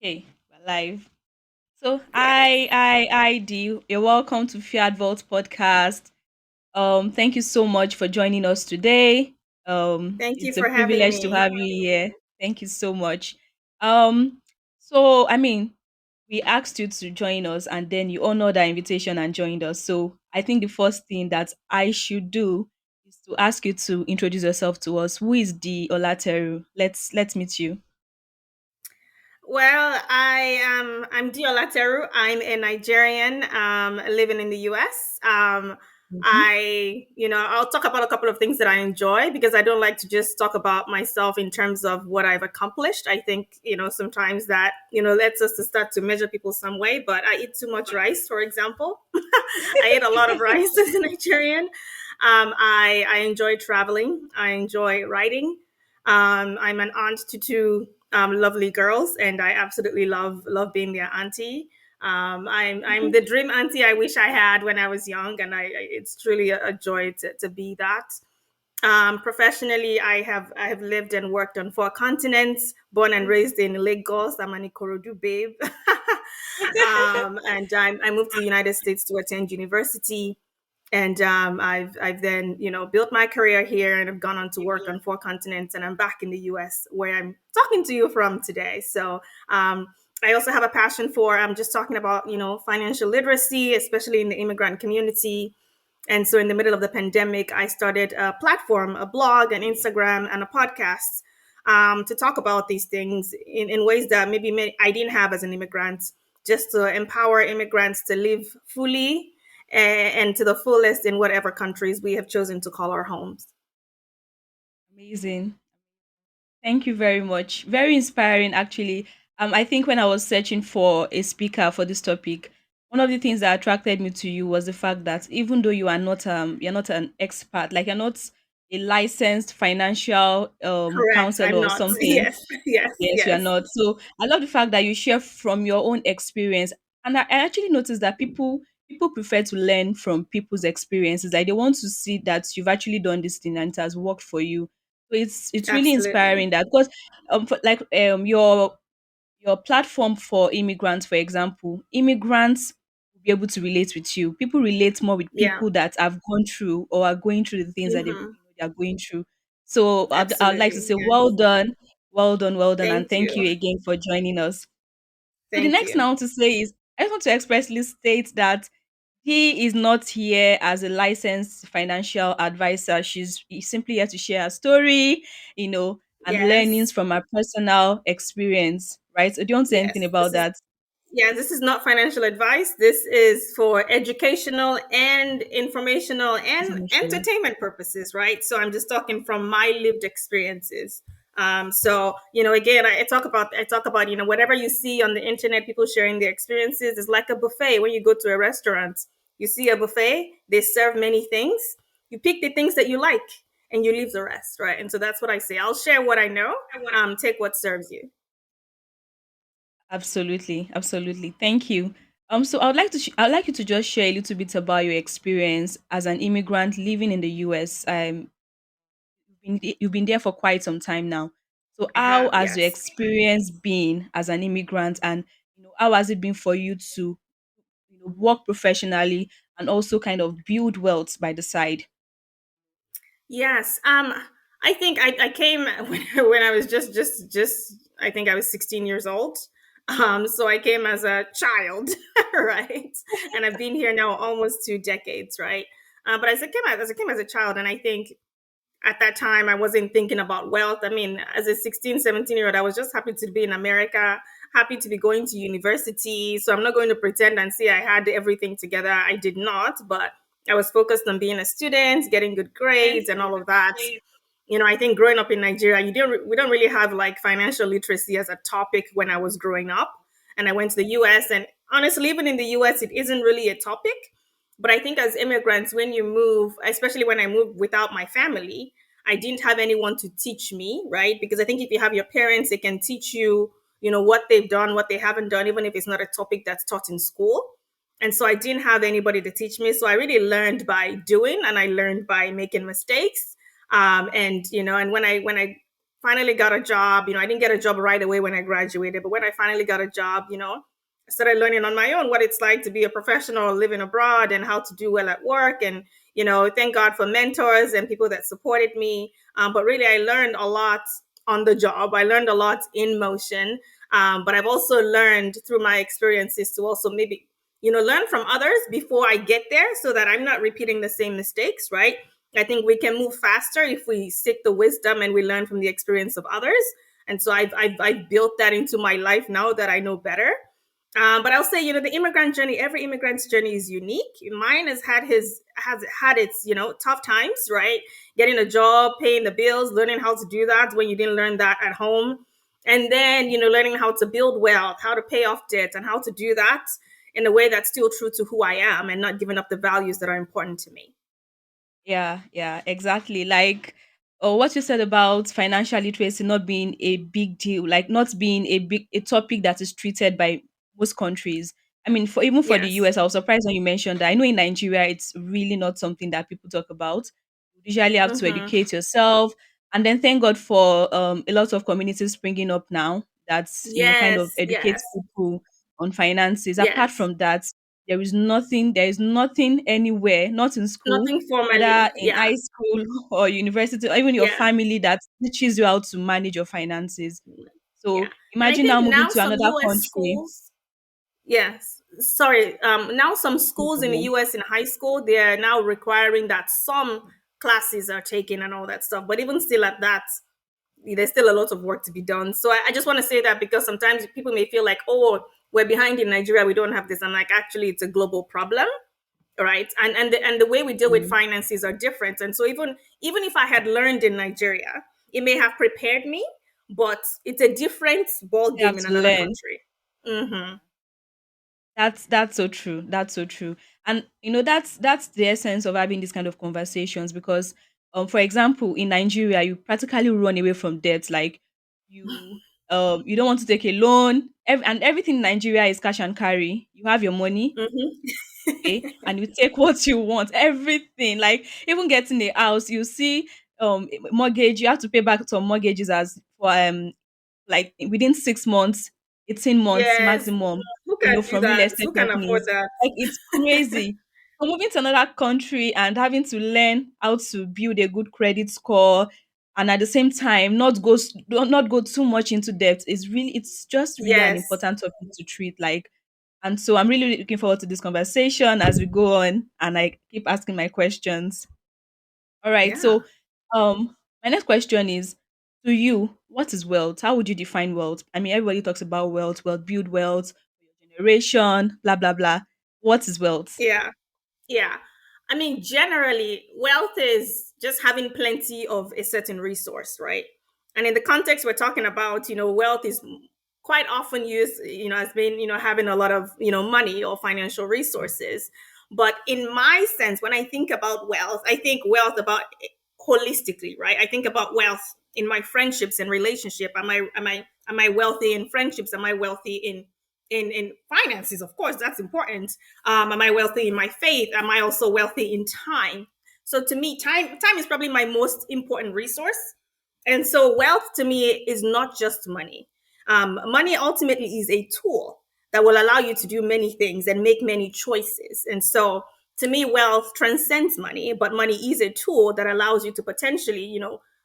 Okay, we're live. So I Dee. You're welcome to FiatVault podcast. Thank you so much for joining us today. Thank you It's a for having privilege to me. have you here. Thank you so much. Um, so I mean, we asked you to join us, and then you honored our invitation and joined us. So I think the first thing that I should do is to ask you to introduce yourself to us. Who is Dee Olateru? Let's meet you. Well, I'm Dee Olateru. I'm a Nigerian living in the US. Mhm. I'll talk about a couple of things that I enjoy because I don't like to just talk about myself in terms of what I've accomplished. I think, sometimes that, lets us to start to measure people some way, but I eat too much rice, for example. I ate a lot of rice as a Nigerian. I enjoy traveling. I enjoy writing. I'm an aunt to two lovely girls, and I absolutely love being their auntie. I'm the dream auntie I wish I had when I was young, and it's truly a joy to be that. Professionally, I have lived and worked on four continents, born and raised in Lagos. I'm an Ikorodu babe. And I moved to the United States to attend university. And I've then built my career here and have gone on to work on four continents. And I'm back in the U.S. where I'm talking to you from today. So I also have a passion for just talking about financial literacy, especially in the immigrant community. And so, in the middle of the pandemic, I started a platform, a blog, an Instagram, and a podcast to talk about these things in ways that I didn't have as an immigrant, just to empower immigrants to live fully and to the fullest in whatever countries we have chosen to call our homes. Amazing. Thank you very much. Very inspiring, actually. I think when I was searching for a speaker for this topic, one of the things that attracted me to you was the fact that even though you're not an expert, like you're not a licensed financial Correct. counselor I'm or not. something. Yes. Yes. Yes, you are Yes. not. So I love the fact that you share from your own experience, and I actually noticed that people prefer to learn from people's experiences. Like they want to see that you've actually done this thing and it has worked for you. So it's really Absolutely. inspiring that because your platform for immigrants, for example, immigrants will be able to relate with you. People relate more with Yeah. people that have gone through or are going through the things that Hmm. they are going through. So I'd like to Absolutely. say, Yes. well done, and Thank thank you. you again for joining us. So the Thank next you. now to say is, I just want to expressly state that he is not here as a licensed financial advisor. He's simply here to share her story, and learnings Yes. from her personal experience, right? So do you want to say anything Yes. about that? This is not financial advice. This is for educational and informational and Information. entertainment purposes, right? So I'm just talking from my lived experiences. So again, I talk about whatever you see on the internet, people sharing their experiences is like a buffet. When you go to a restaurant, you see a buffet, they serve many things. You pick the things that you like, and you leave the rest, right? And so that's what I say. I'll share what I know. Take what serves you. Absolutely, absolutely. Thank you. So I'd like you to just share a little bit about your experience as an immigrant living in the US. You've been there for quite some time now. So I how have, has your yes. experience been as an immigrant, and how has it been for you to work professionally and also kind of build wealth by the side? Yes. I think I came when I was just I think I was 16 years old. So I came as a child, right? And I've been here now almost 2 decades, right? But as I came as a child, and I think at that time I wasn't thinking about wealth. I mean, as a 16, 17-year-old, I was just happy to be in America, happy to be going to university. So I'm not going to pretend and say I had everything together. I did not, but I was focused on being a student, getting good grades and all of that. I think growing up in Nigeria, we don't really have like financial literacy as a topic when I was growing up. And I went to the US, and honestly, even in the US, it isn't really a topic. But I think as immigrants, when you move, especially when I moved without my family, I didn't have anyone to teach me, right? Because I think if you have your parents, they can teach you, what they've done, what they haven't done, even if it's not a topic that's taught in school. And so I didn't have anybody to teach me. So I really learned by doing, and I learned by making mistakes. And when I finally got a job, I didn't get a job right away when I graduated, but when I finally got a job, I started learning on my own what it's like to be a professional living abroad and how to do well at work. And, thank God for mentors and people that supported me. But really, I learned a lot on the job. I learned a lot in motion. But I've also learned through my experiences to also maybe, learn from others before I get there so that I'm not repeating the same mistakes, right? I think we can move faster if we seek the wisdom and we learn from the experience of others. And so I've built that into my life now that I know better. But I'll say, the immigrant journey, every immigrant's journey is unique. Mine has had its, tough times, right? Getting a job, paying the bills, learning how to do that when you didn't learn that at home. And then, learning how to build wealth, how to pay off debt, and how to do that in a way that's still true to who I am and not giving up the values that are important to me. Yeah, yeah, exactly. Like what you said about financial literacy not being a big deal, like not being a topic that is treated by most countries. I mean, for even for the Yes. US, I was surprised when you mentioned that. I know in Nigeria it's really not something that people talk about. You usually have to Mm-hmm. educate yourself. And then thank God for a lot of communities springing up now that's, kind of Yes. educates Yes. people on finances. Apart Yes. from that, there is nothing anywhere, not in school, Nothing whether formally. in Yeah. high school or university or even your Yeah. family, that teaches you how to manage your finances. Yeah. So And I imagine now think moving now to some another US country. schools, yes, sorry, now some No schools in the problem. US in high school, they're now requiring that some classes are taken and all that stuff. But even still at that, there's still a lot of work to be done. So I just want to say that because sometimes people may feel like, oh, we're behind in Nigeria, we don't have this. I'm like, actually, it's a global problem, right? And the way we deal with Mm. finances are different. And so even if I had learned in Nigeria, it may have prepared me, but it's a different ball You have game in to another learn. country. Mm-hmm. That's so true. That's so true. And that's the essence of having these kind of conversations because for example, in Nigeria, you practically run away from debt. Like you don't want to take a loan. And everything in Nigeria is cash and carry. You have your money, okay, Mm-hmm. and you take what you want, everything. Like even getting a house, you see mortgage, you have to pay back some mortgages as for like within 6 months, 18 months Yes. maximum, Who can do from real that? estate Who can afford companies. that? Like it's crazy. So moving to another country and having to learn how to build a good credit score and at the same time not go too much into debt is really it's just really an Yes. important topic to treat. Like and so I'm really looking forward to this conversation as we go on and I keep asking my questions. All right. Yeah. So, my next question is to you, what is wealth? How would you define wealth? I mean, everybody talks about wealth, build wealth, generation, blah, blah, blah. What is wealth? Yeah. Yeah. I mean, generally, wealth is just having plenty of a certain resource, right? And in the context we're talking about, wealth is quite often used, as being, having a lot of, money or financial resources. But in my sense, when I think about wealth, I think wealth about holistically, right? I think about wealth in my friendships and relationship. Am I wealthy in friendships? Am I wealthy in finances? Of course, that's important. Am I wealthy in my faith? Am I also wealthy in time? So to me, time is probably my most important resource. And so wealth to me is not just money. Money ultimately is a tool that will allow you to do many things and make many choices. And so to me, wealth transcends money, but money is a tool that allows you to potentially,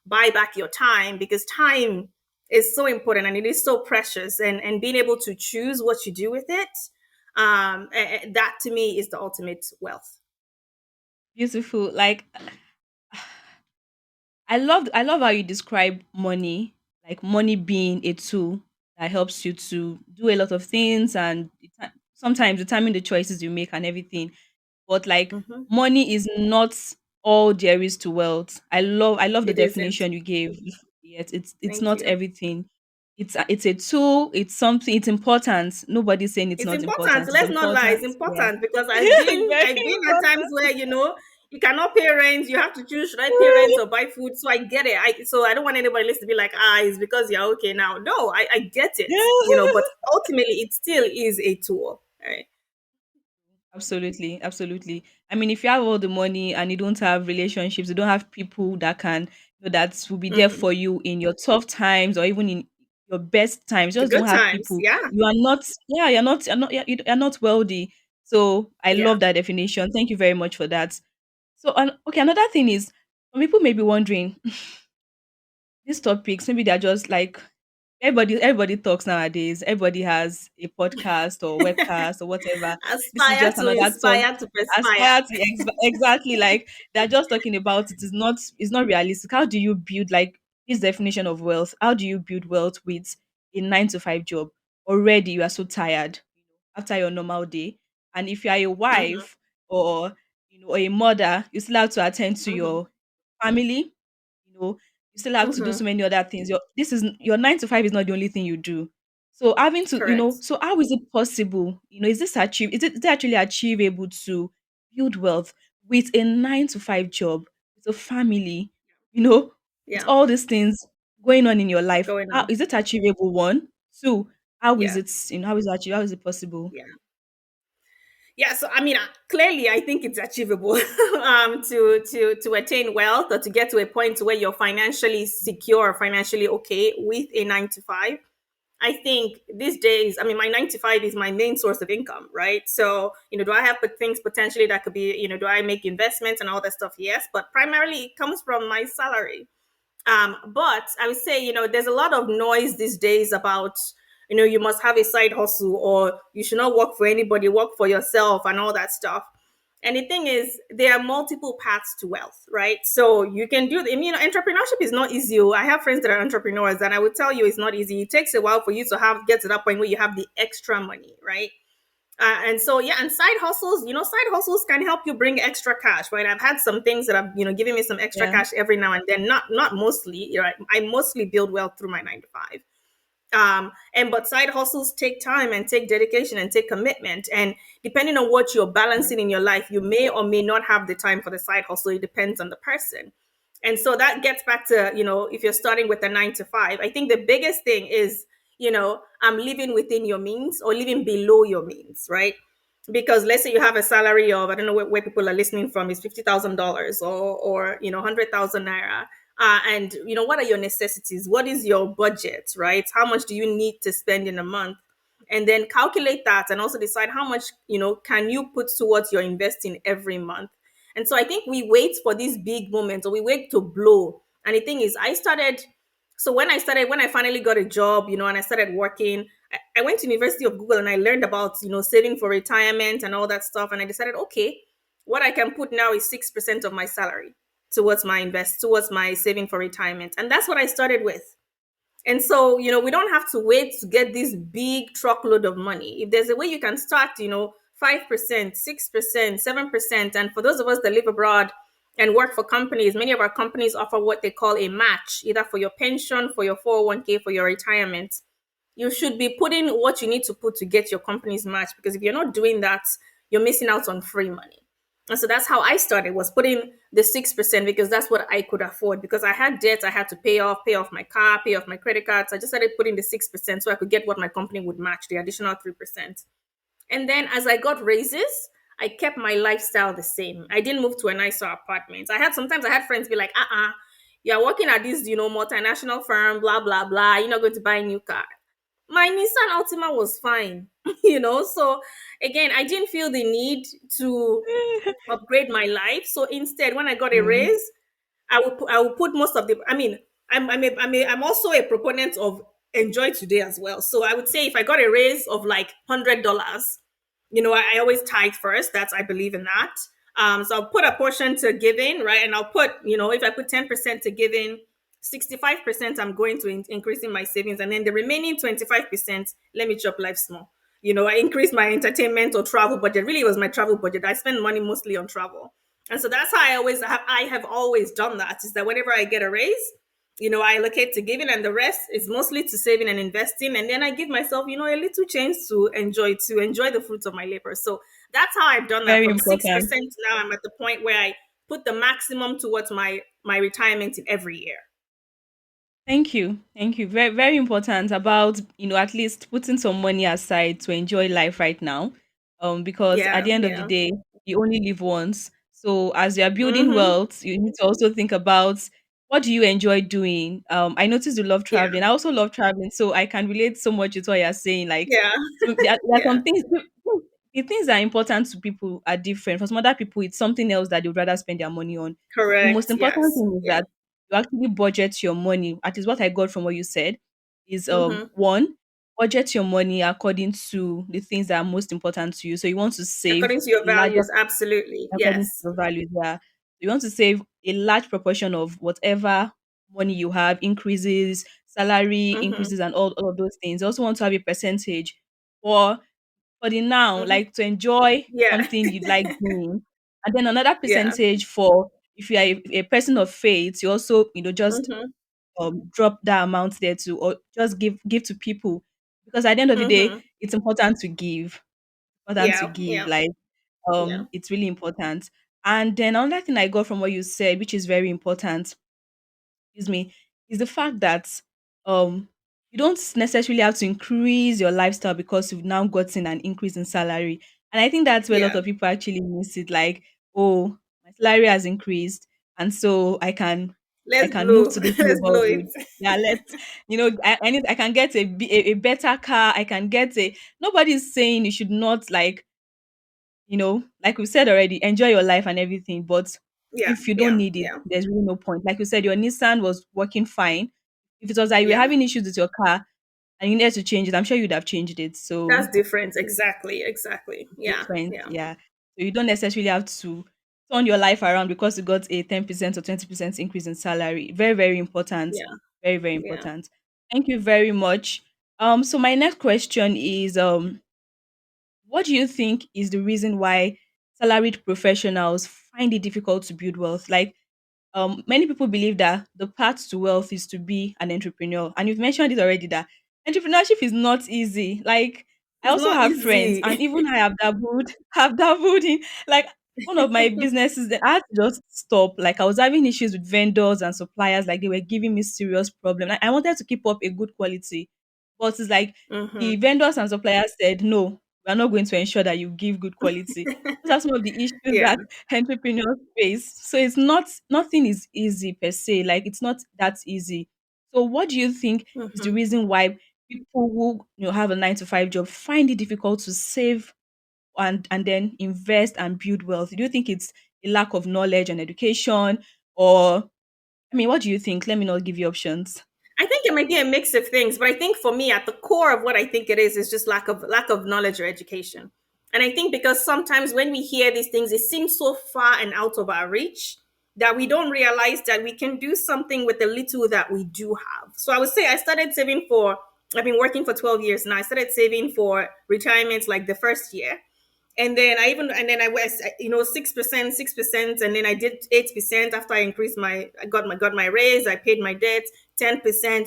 buy back your time because time is so important and it is so precious. And being able to choose what you do with it, that to me is the ultimate wealth. Beautiful. Like I love how you describe money, like money being a tool that helps you to do a lot of things and sometimes determine the choices you make and everything. But like Hmm. money is not all there is to wealth. I love the It isn't. definition you gave. Yet it's Thank not you. everything. It's a tool, it's something, it's important. Nobody's saying it's It's not important. important. It's Let's not lie. important. It's Yeah. important because I've been Very I've been at times important. where you cannot pay rent. You have to choose should I pay rent or buy food. So I get it. I don't want anybody listening to be like it's because you're okay now. No, I get it. But ultimately it still is a tool. Right. Absolutely, absolutely. I mean, if you have all the money and you don't have relationships, you don't have people that can, that will be there Mhm. for you in your tough times or even in your best times. The Just don't good have times. people. Yeah. You are not, yeah, you're not wealthy. So I Yeah. love that definition. Thank you very much for that. So, okay, another thing is, some people may be wondering, these topics, maybe they're just like everybody talks nowadays. Everybody has a podcast or webcast or whatever. This is Aspire just to another talk. inspire to perspire. Aspire to exactly like they're just talking about it. It's not realistic. How do you build like this definition of wealth? How do you build wealth with a 9 to 5 job? Already you are so tired after your normal day. And if you are a Mhm. wife or or a mother, you still have to attend to Mhm. your family, you know, you still have to do so Mhm. many other things. Your 9 to 5 is not the only thing you do. So having to, Correct. so how is it possible? Is it actually achievable to build wealth with a 9 to 5 job, with a family, you know, with Yeah. all these things going on in your life? Going How on. is it achievable? One, two, how is Yeah. it, how is it how is it possible? Yeah. Yeah, so I mean, clearly, I think it's achievable to attain wealth or to get to a point where you're financially secure, financially okay with a 9 to 5. I think these days, I mean, my 9 to 5 is my main source of income, right? So, do I have things potentially that could be, do I make investments and all that stuff? Yes, but primarily it comes from my salary. But I would say, there's a lot of noise these days about, you must have a side hustle or you should not work for anybody, work for yourself and all that stuff. And the thing is, there are multiple paths to wealth, right? So you can do, entrepreneurship is not easy. I have friends that are entrepreneurs, and I would tell you it's not easy. It takes a while for you to get to that point where you have the extra money, right? And so yeah, and side hustles can help you bring extra cash, right? I've had some things that have giving me some extra Yeah. cash every now and then, not mostly, right? I mostly build wealth through my 9 to 5. And but side hustles take time and take dedication and take commitment, and depending on what you're balancing in your life, you may or may not have the time for the side hustle. It depends on the person. And so that gets back to, if you're starting with a 9 to 5, I think the biggest thing is, living within your means or living below your means, right? Because let's say you have a salary of, I don't know where people are listening from, is $50,000 or 100,000 naira. And what are your necessities? What is your budget, right? How much do you need to spend in a month? And then calculate that and also decide how much, can you put towards your investing every month. And so I think we wait for these big moments or we wait to blow. And the thing is, when I finally got a job, and I started working, I went to University of Google and I learned about, saving for retirement and all that stuff. And I decided, okay, what I can put now is 6% of my salary towards my saving for retirement. And that's what I started with. And so, we don't have to wait to get this big truckload of money. If there's a way you can start, 5%, 6%, 7%. And for those of us that live abroad and work for companies, many of our companies offer what they call a match, either for your pension, for your 401k, for your retirement. You should be putting what you need to put to get your company's match, because if you're not doing that, you're missing out on free money. And so that's how I started, was putting the 6%, because that's what I could afford, because I had debts I had to pay off my car, pay off my credit cards. I just started putting the 6% so I could get what my company would match, the additional 3%. And then as I got raises, I kept my lifestyle the same. I didn't move to a nicer apartment. Sometimes I had friends be like, you're working at this, multinational firm, blah, blah, blah. You're not going to buy a new car. My Nissan Altima was fine, So again, I didn't feel the need to upgrade my life. So instead, when I got a Mm. raise, I will put most of the. I mean, I'm also a proponent of enjoy today as well. So I would say if I got a raise of like $100, I always tithe first. That's, I believe in that. So I'll put a portion to giving, right? And I'll put, if I put 10% to giving, 65% I'm going to increasing my savings, and then the remaining 25%, let me chop life small. I increased my entertainment or travel budget. Really, it was my travel budget. I spend money mostly on travel. And so that's how I have always done that, is that whenever I get a raise, I allocate to giving, and the rest is mostly to saving and investing. And then I give myself, a little change to enjoy the fruits of my labor. So that's how I've done that. Very From important. 6%, now I'm at the point where I put the maximum towards my retirement in every year. Thank you. Thank you. Very, very important about, at least putting some money aside to enjoy life right now. Because at Yeah, the end of the yeah. day, you only live once. So as you're building Mm-hmm. wealth, you need to also think about what do you enjoy doing? I noticed you love Yeah. traveling. I also love traveling, so I can relate so much with what you're saying. Like, Yeah. so there are Yeah. some things. The things that are important to people are different. For some other people, it's something else that they would rather spend their money on. The most Correct. important Yes. thing is Yeah. that you actually budget your money. At least what I got from what you said is Mm-hmm. one, budget your money according to the things that are most important to you. So you want to save According to your a larger values, absolutely. according to Yes. your values. Yeah. You want to save a large proportion of whatever money you have, increases, salary Mm-hmm. increases, and all of those things. You also want to have a percentage for for the now, Mm-hmm. like to enjoy Yeah. something you like doing. And then another Yeah. percentage for if you are a person of faith, you also, just Mm-hmm. drop that amount there to or just give to people. Because at the end of the day, Mm-hmm. it's important to give. Important to Yeah. give. Yeah. Like Yeah. it's really important. And then another thing I got from what you said, which is very important, excuse me, is the fact that you don't necessarily have to increase your lifestyle because you've now gotten an increase in salary. And I think that's where a lot Yeah. of people actually miss it. Like, oh, my salary has increased, and so I Let's can move blow. to this Let's blow it. neighborhood. Yeah, let's I can get a better car. I can get a nobody's saying you should not like we said already, enjoy your life and everything. But Yeah. if you don't Yeah. need it, Yeah. there's really no point. Like you said, your Nissan was working fine. If it was that you were Yeah. having issues with your car and you needed to change it, I'm sure you'd have changed it. So That's different. Exactly. Exactly. Yeah. different, Yeah. yeah. So you don't necessarily have to turn your life around because you got a 10% or 20% increase in salary. Very, very important. Yeah. Very, very Yeah. important. Thank you very much. So my next question is what do you think is the reason why salaried professionals find it difficult to build wealth? Like, many people believe that the path to wealth is to be an entrepreneur, and you've mentioned it already that entrepreneurship is not easy. Like, I It's also not have friends, easy. and even I have dabbled, have dabbled in like one of my businesses that I had to just stop. Like, I was having issues with vendors and suppliers, like they were giving me serious problem. Like, I wanted to keep up a good quality, but it's like the Mm-hmm. vendors and suppliers said, no, we are not going to ensure that you give good quality. Those are some of the issues Yeah. that entrepreneurs face. So it's not nothing is easy per se. Like it's not that easy. So what do you think is the Mm-hmm. reason why people who have a 9 to 5 job find it difficult to save and then invest and build wealth? Do you think it's a lack of knowledge and education, or I mean, what do you think? Let me not give you options. I think it might be a mix of things, but I think for me, at the core of what I think it is just lack of knowledge or education. And I think because sometimes when we hear these things, it seems so far and out of our reach that we don't realize that we can do something with the little that we do have. So I would say I started saving for. I've been working for 12 years now. I started saving for retirement like the first year, and then I was 6%, 6%, and then I did 8% after I increased I got my raise, I paid my debt, 10%,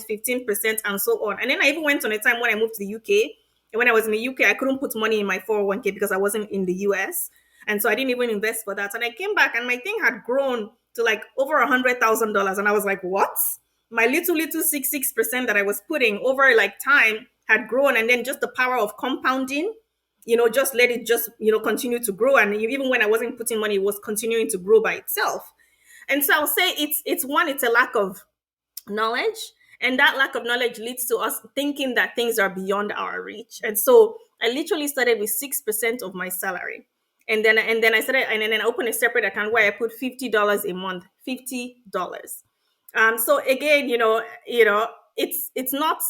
15%, and so on. And then I even went on a time when I moved to the UK. And when I was in the UK, I couldn't put money in my 401k because I wasn't in the US. And so I didn't even invest for that. And I came back and my thing had grown to like over $100,000. And I was like, what? My little 6% that I was putting over like time had grown. And then just the power of compounding, just let it just, continue to grow. And even when I wasn't putting money, it was continuing to grow by itself. And so I'll say it's a lack of knowledge. And that lack of knowledge leads to us thinking that things are beyond our reach. And so I literally started with 6% of my salary. And then I opened a separate account where I put $50 a month. $50. So again, it's not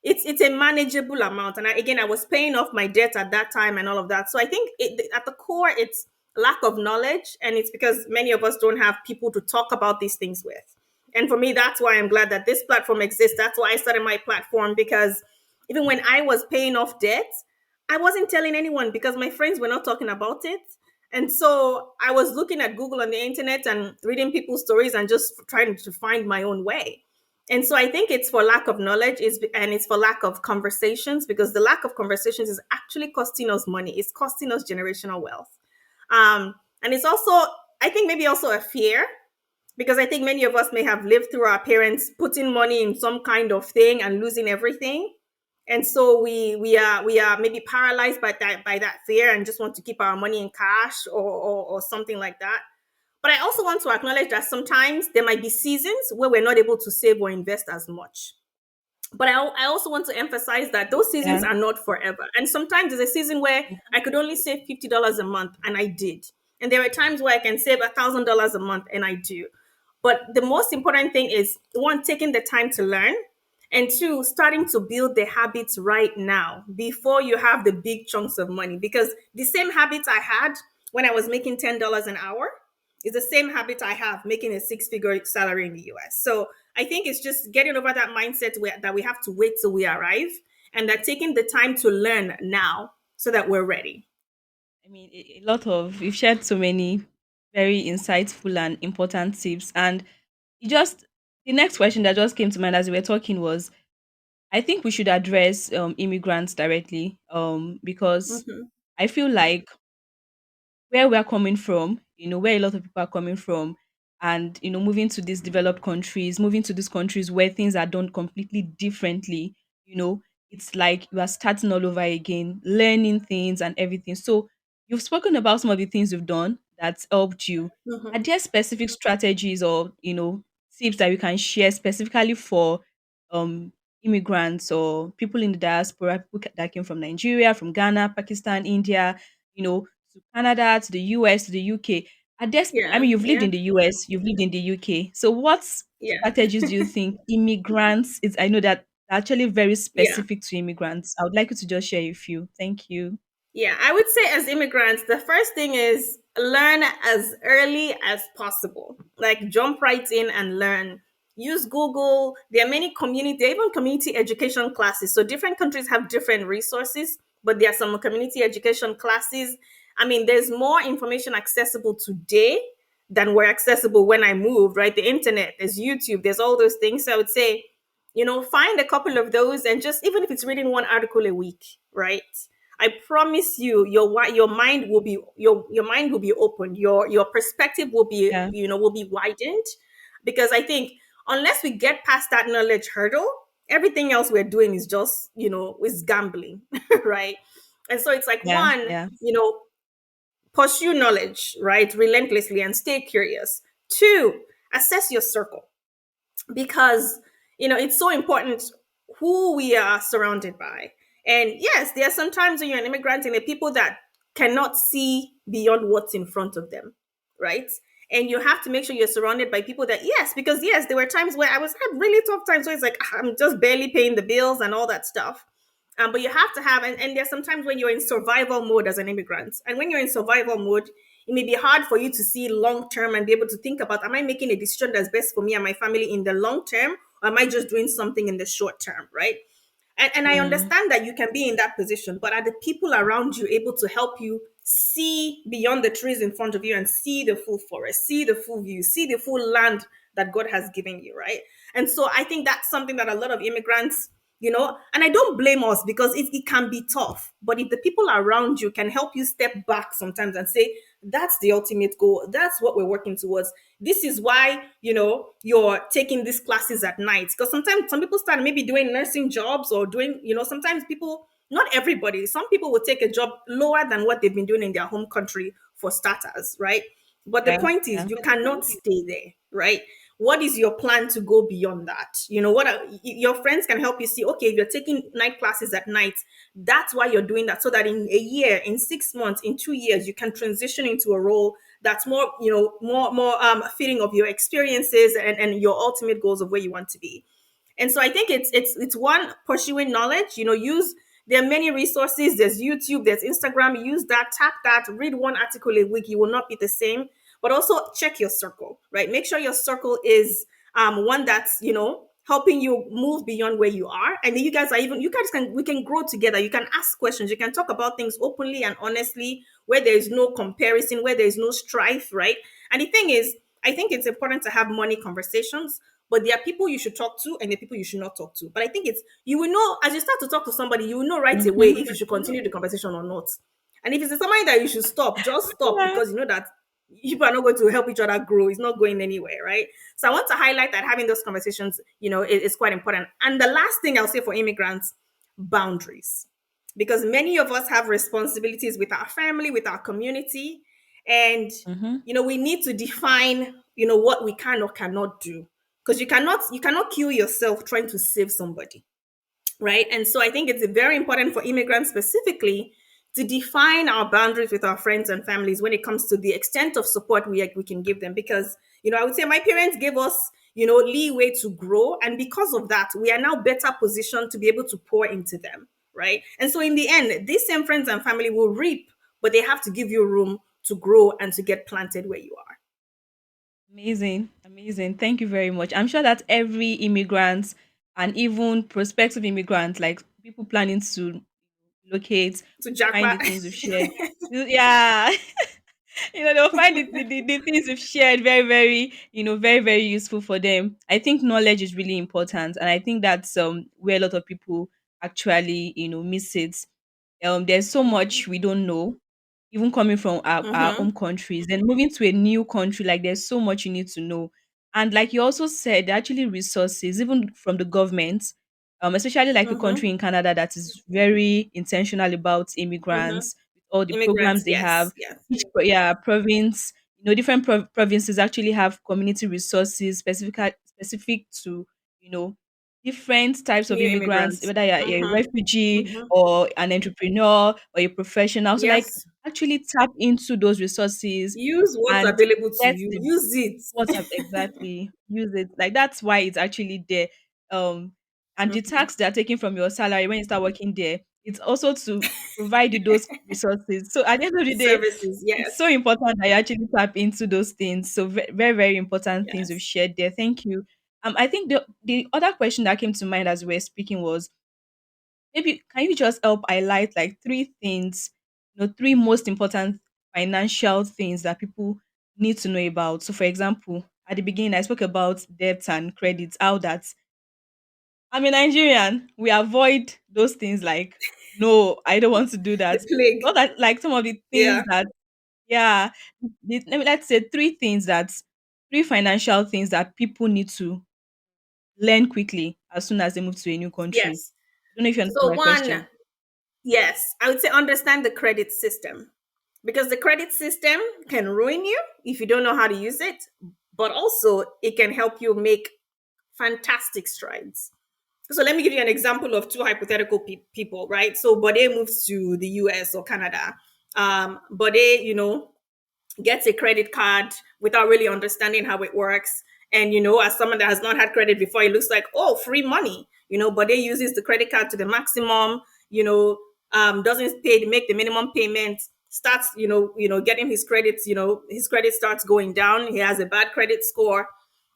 it's a manageable amount. And I was paying off my debt at that time and all of that. So I think at the core, it's lack of knowledge, and it's because many of us don't have people to talk about these things with. And for me, that's why I'm glad that this platform exists. That's why I started my platform, because even when I was paying off debt, I wasn't telling anyone because my friends were not talking about it. And so I was looking at Google on the internet and reading people's stories and just trying to find my own way. And so I think it's for lack of knowledge and it's for lack of conversations, because the lack of conversations is actually costing us money. It's costing us generational wealth. And it's also, I think, maybe also a fear, because I think many of us may have lived through our parents putting money in some kind of thing and losing everything. And so we are maybe paralyzed by that fear and just want to keep our money in cash or something like that. But I also want to acknowledge that sometimes there might be seasons where we're not able to save or invest as much. But I also want to emphasize that those Yeah. seasons are not forever. And sometimes there's a season where I could only save $50 a month, and I did. And there are times where I can save $1,000 a month, and I do. But the most important thing is one, taking the time to learn, and two, starting to build the habits right now before you have the big chunks of money. Because the same habits I had when I was making $10 an hour is the same habit I have making a six-figure salary in the US. So I think it's just getting over that mindset that we have to wait till we arrive, and that taking the time to learn now so that we're ready. I mean, a lot of you've shared so many very insightful and important tips, and it just the next question that just came to mind as we were talking was, I think we should address immigrants directly, because Mm-hmm. I feel like where we're coming from, where a lot of people are coming from, and moving to these developed countries, moving to these countries where things are done completely differently, you know, it's like you are starting all over again, learning things and everything. So you've spoken about some of the things you've done that's helped you. Are Mm-hmm. there specific strategies or tips that you can share specifically for um immigrants or people in the diaspora, people that came from Nigeria, from Ghana, Pakistan, India, to Canada, to the US, to the UK. I Yeah, mean, you've lived yeah, in the US, you've lived in the UK. So, what yeah, strategies do you think immigrants is? I know that they're actually very yeah. specific to immigrants. I would like you to just share a few. Thank you. Yeah, I would say as immigrants, the first thing is learn as early as possible. Like jump right in and learn. Use Google. There are many even community education classes. So different countries have different resources, but there are some community education classes. I mean, there's more information accessible today than were accessible when I moved, right? The internet, there's YouTube, there's all those things. So I would say, find a couple of those, and just even if it's reading one article a week, right? I promise you, your mind will be your mind will be opened. Your perspective will be Yeah, will be widened, because I think unless we get past that knowledge hurdle, everything else we're doing is just is gambling, right? And so it's like yeah, one, yeah, pursue knowledge, right, relentlessly and stay curious. Two, assess your circle, because it's so important who we are surrounded by. And yes, there are sometimes when you're an immigrant and the people that cannot see beyond what's in front of them, right? And you have to make sure you're surrounded by people that, yes, because yes, there were times where I was had really tough times where it's like I'm just barely paying the bills and all that stuff. But you have to have, and there's sometimes when you're in survival mode as an immigrant, and when you're in survival mode, it may be hard for you to see long term and be able to think about, am I making a decision that's best for me and my family in the long term, or am I just doing something in the short term, right? And I yeah, understand that you can be in that position, but are the people around you able to help you see beyond the trees in front of you and see the full forest, see the full view, see the full land that God has given you, right? And so I think that's something that a lot of immigrants, and I don't blame us, because it can be tough. But if the people around you can help you step back sometimes and say, that's the ultimate goal, that's what we're working towards, this is why you're taking these classes at night. Because sometimes some people start maybe doing nursing jobs, or doing, sometimes people, not everybody, some people will take a job lower than what they've been doing in their home country for starters, right? But the yeah, point is, yeah, you cannot stay there, right? What is your plan to go beyond that? Your friends can help you see, okay, if you're taking night classes at night, that's why you're doing that, so that in a year, in 6 months, in 2 years, you can transition into a role that's more, more fitting of your experiences, and your ultimate goals of where you want to be. And so I think it's one, pursuing knowledge. Use There are many resources. There's YouTube, there's Instagram. Use that, tap that, read one article a week. You will not be the same. But also check your circle, right? Make sure your circle is one that's helping you move beyond where you are. And you guys can we can grow together. You can ask questions. You can talk about things openly and honestly, where there is no comparison, where there is no strife, right? And the thing is, I think it's important to have money conversations, but there are people you should talk to and there are people you should not talk to. But I think you will know as you start to talk to somebody, you will know right away hmm if you should continue the conversation or not. And if it's somebody that you should stop, just stop, yeah, because you know that people are not going to help each other grow. It's not going anywhere, right? So I want to highlight that having those conversations, is quite important. And the last thing I'll say for immigrants, boundaries. Because many of us have responsibilities with our family, with our community, And Mm-hmm. we need to define what we can or cannot do, because you cannot kill yourself trying to save somebody, right? And so I think it's very important for immigrants specifically to define our boundaries with our friends and families when it comes to the extent of support we can give them. Because, I would say my parents gave us, leeway to grow. And because of that, we are now better positioned to be able to pour into them, right? And so in the end, these same friends and family will reap, but they have to give you room to grow and to get planted where you are. Amazing, amazing. Thank you very much. I'm sure that every immigrant and even prospective immigrant, like people planning to locate, To will find the jackpot. things we've shared. Yeah, they'll find the things we've shared very, very, very, very useful for them. I think knowledge is really important. And I think that's where a lot of people actually, miss it. There's so much we don't know, even coming from our Mm-hmm. home countries, then moving to a new country, like there's so much you need to know. And like you also said, there are actually resources even from the government, especially like a country Mm-hmm. in Canada that is very intentional about Mm-hmm. immigrants, with all the programs Immigrants, they have. yes, yes. Each yeah, province, different provinces actually have community resources specific to, you know different types of New immigrants, immigrants. whether you're a Mm-hmm. refugee Mm-hmm. or an entrepreneur or a professional. So like Yes. actually tap into those resources Use what's and available to get you. the Use what's it. up exactly, use it. Like that's why it's actually there. And the Mhm. tax they're taking from your salary when you start working there, it's also to provide you those resources. So at the end of the day, Services. it's Yes. so important that you actually tap into those things. So very, very important things we've Yes. shared there. Thank you. I think the other question that came to mind as we were speaking was, maybe can you just help highlight like three things, three most important financial things that people need to know about. So for example, at the beginning I spoke about debt and credit, how that I'm a Nigerian, we avoid those things like, no, I don't want to do The that. plague. Not that like some of the things Yeah. that, yeah, let's say three financial things that people need to learn quickly as soon as they move to a new country. Yes. I don't know if you understand So my one, question. yes, I would say understand the credit system, because the credit system can ruin you if you don't know how to use it, but also it can help you make fantastic strides. So let me give you an example of two hypothetical people, right? So Bode moves to the US or Canada. Bode, gets a credit card without really understanding how it works. And, as someone that has not had credit before, it looks like, oh, free money, but they uses the credit card to the maximum, doesn't pay to make the minimum payment, starts, getting his credits, his credit starts going down. He has a bad credit score,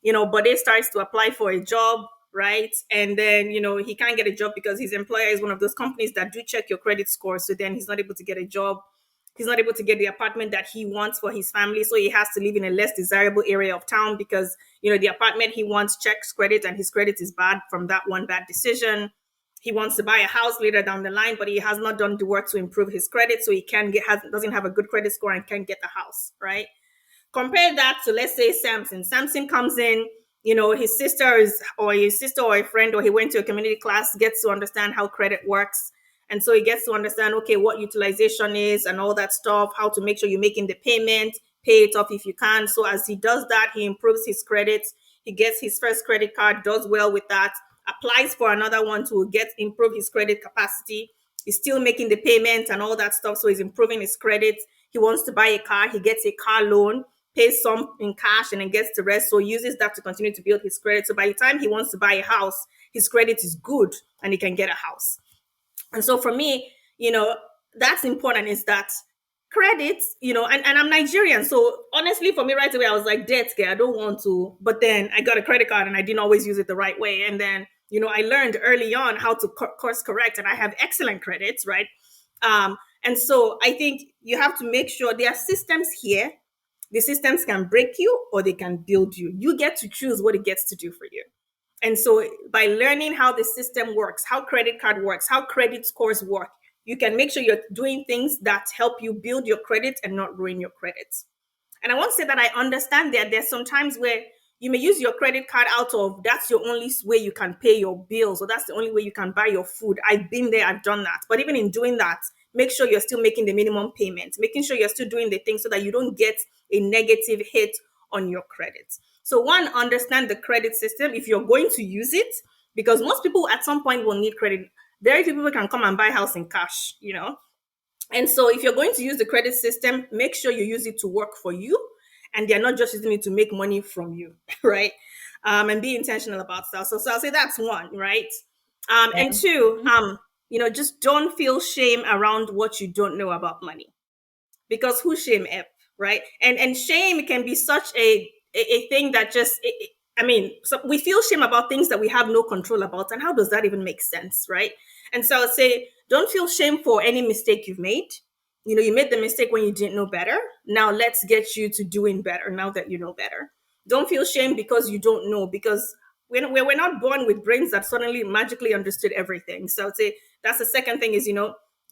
but they starts to apply for a job, right? And then, he can't get a job because his employer is one of those companies that do check your credit score. So then he's not able to get a job. He's not able to get the apartment that he wants for his family, so he has to live in a less desirable area of town because the apartment he wants checks credit and his credit is bad from that one bad decision. He wants to buy a house later down the line, but he has not done the work to improve his credit, so he can get has doesn't have a good credit score and can't get the house, right? Compare that to, let's say, Samson. Samson comes in, his sister or a friend, or he went to a community class, gets to understand how credit works. And so he gets to understand, okay, what utilization is and all that stuff, how to make sure you're making the payment, pay it off if you can. So as he does that, he improves his credits. He gets his first credit card, does well with that, applies for another one to improve his credit capacity. He's still making the payments and all that stuff. So he's improving his credit. He wants to buy a car. He gets a car loan, pays some in cash, and then gets the rest. So he uses that to continue to build his credit. So by the time he wants to buy a house, his credit is good and he can get a house. And so for me, that's important, is that credit, and I'm Nigerian. So honestly, for me right away, I was like, debt, I don't want to. But then I got a credit card and I didn't always use it the right way. And then, I learned early on how to course correct, and I have excellent credits, right? And so I think you have to make sure there are systems here. The systems can break you or they can build you. You get to choose what it gets to do for you. And so by learning how the system works, how credit card works, how credit scores work, you can make sure you're doing things that help you build your credit and not ruin your credit. And I want to say that I understand that there's some times where you may use your credit card out of, that's your only way you can pay your bills, or that's the only way you can buy your food. I've been there, I've done that. But even in doing that, make sure you're still making the minimum payment, making sure you're still doing the things so that you don't get a negative hit on your credit. So one, understand the credit system if you're going to use it, because most people at some point will need credit. Very few people can come and buy house in cash, you know. And so if you're going to use the credit system, make sure you use it to work for you and they're not just using it to make money from you, right? And be intentional about stuff. So I'll say that's one, right? And Yeah. two, Mhm. just don't feel shame around what you don't know about money, because who shame ep, right? And shame can be such a thing that just I mean, so we feel shame about things that we have no control about, and how does that even make sense, right? And so I'd say don't feel shame for any mistake you've made. You made the mistake when you didn't know better. Now let's get you to doing better now that you know better. Don't feel shame because you don't know, because we're not born with brains that suddenly magically understood everything. So I'd say that's the second thing is,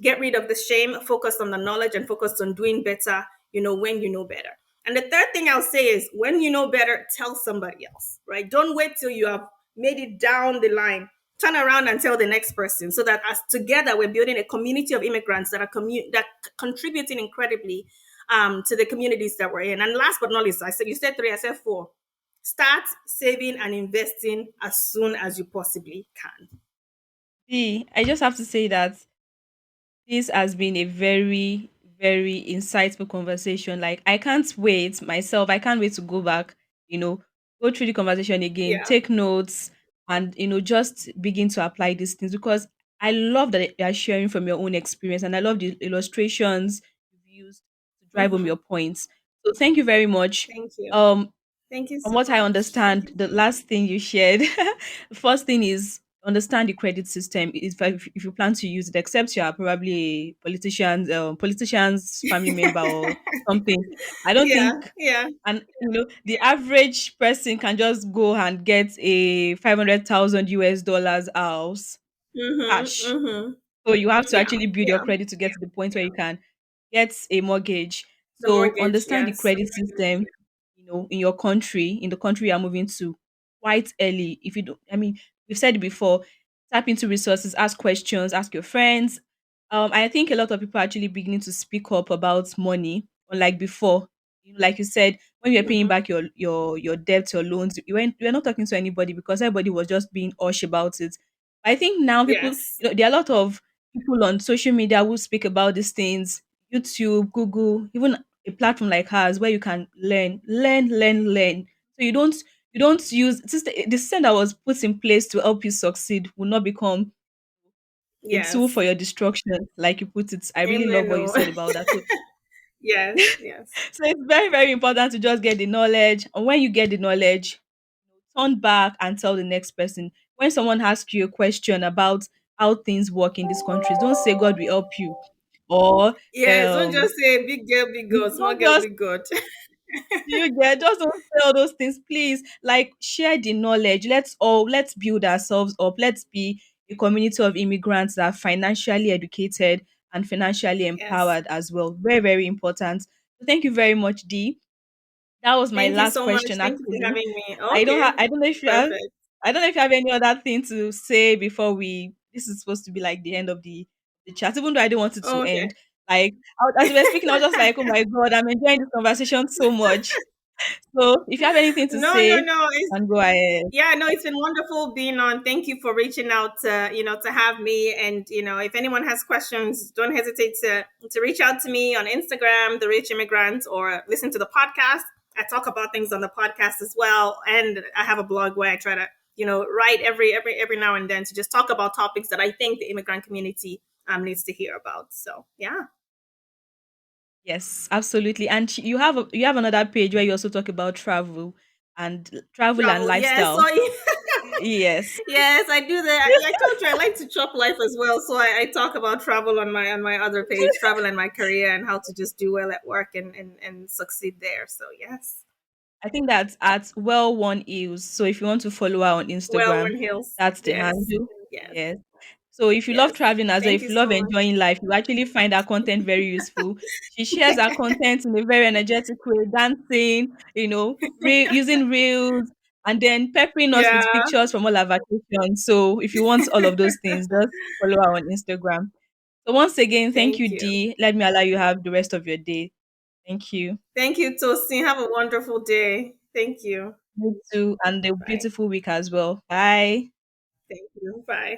get rid of the shame, focus on the knowledge, and focus on doing better, when you know better. And the third thing I'll say is when you know better, tell somebody else, right? Don't wait till you have made it down the line. Turn around and tell the next person, so that as together we're building a community of immigrants that are contributing incredibly to the communities that we're in. And last but not least, I said you said three, I said four. Start saving and investing as soon as you possibly can. See, I just have to say that this has been a very, very insightful conversation. Like, I can't wait myself. I can't wait to go back, you know, go through the conversation again, Yeah. take notes, and, just begin to apply these things because I love that you are sharing from your own experience and I love the illustrations you've used to drive home Hmm. your points. So, thank you very much. Thank you. Um, Thank you from so what I much. understand, the last thing you shared, the first thing is understand the credit system. If you plan to use it, except you are probably a politician's family member or something. I don't Yeah, think, yeah. and the average person can just go and get a 500,000 US dollars house Mhm, cash. mhm. So you have to Yeah, actually build your yeah. credit to get to the point where you can get a mortgage. The So mortgage, understand the yes. credit system, in your country, in the country you're moving to, quite early. If you don't, I mean, we've said it before, tap into resources, ask questions, ask your friends. I think a lot of people are actually beginning to speak up about money, unlike before. Like you said, when you were paying Mhm. back your debts, your loans, you were not talking to anybody because everybody was just being hush about it. I think now people, Yes. there are a lot of people on social media who speak about these things, YouTube, Google, even a platform like ours where you can learn. So you don't use the system that was put in place to help you succeed will not become a tool Yes. for your destruction, like you put it. I really love Amen. what you No. said about that. So, Yes, yes. so it's very, very important to just get the knowledge. And when you get the knowledge, turn back and tell the next person. When someone asks you a question about how things work in these countries, don't say God will help you. Or Yes, don't just say big girl, big goat, small don't girl, just big goat. you get just don't say all those things, please. Like share the knowledge. Let's build ourselves up. Let's be a community of immigrants that are financially educated and financially Yes. empowered as well. Very, very important. So thank you very much, Dee. That was my Thank you last so much. question Thank you for actually. having me. Okay. I don't know if you have Perfect. I don't know if you have any other thing to say before we this is supposed to be like the end of the chat, even though I didn't want it to Okay. end. Like as we were speaking, I was just like, oh my god, I'm enjoying this conversation so much. So if you have anything to No, no, say, no. you can go ahead. Yeah, no, it's been wonderful being on. Thank you for reaching out to have me. And, if anyone has questions, don't hesitate to reach out to me on Instagram, The Rich Immigrant, or listen to the podcast. I talk about things on the podcast as well. And I have a blog where I try to, write every now and then to just talk about topics that I think the immigrant community needs to hear about. So, yeah. Yes, absolutely. And you have another page where you also talk about travel and Travel. Yes. So, lifestyle. Yes. yes, I do that. I told you I like to chop life as well. So I talk about travel on my other page, travel and my career, and how to just do well at work and succeed there. So yes, I think that's at Well One Eels. So if you want to follow her on well, Instagram, One Hills. that's the Yes, handle. yes, Yes. So if you love yes. traveling as well, Thank if you you love so much. enjoying life, you actually find her content very useful. She shares her content in a very energetic way, dancing, using reels, and then peppering us with Yeah. pictures from all our vacations. So if you want all of those things, just follow her on Instagram. So once again, thank you, Thank you. Dee. Let me allow you have the rest of your day. Thank you. Thank you, Tosin. Have a wonderful day. Thank you. You too, and a Bye. beautiful week as well. Bye. Thank you. Bye.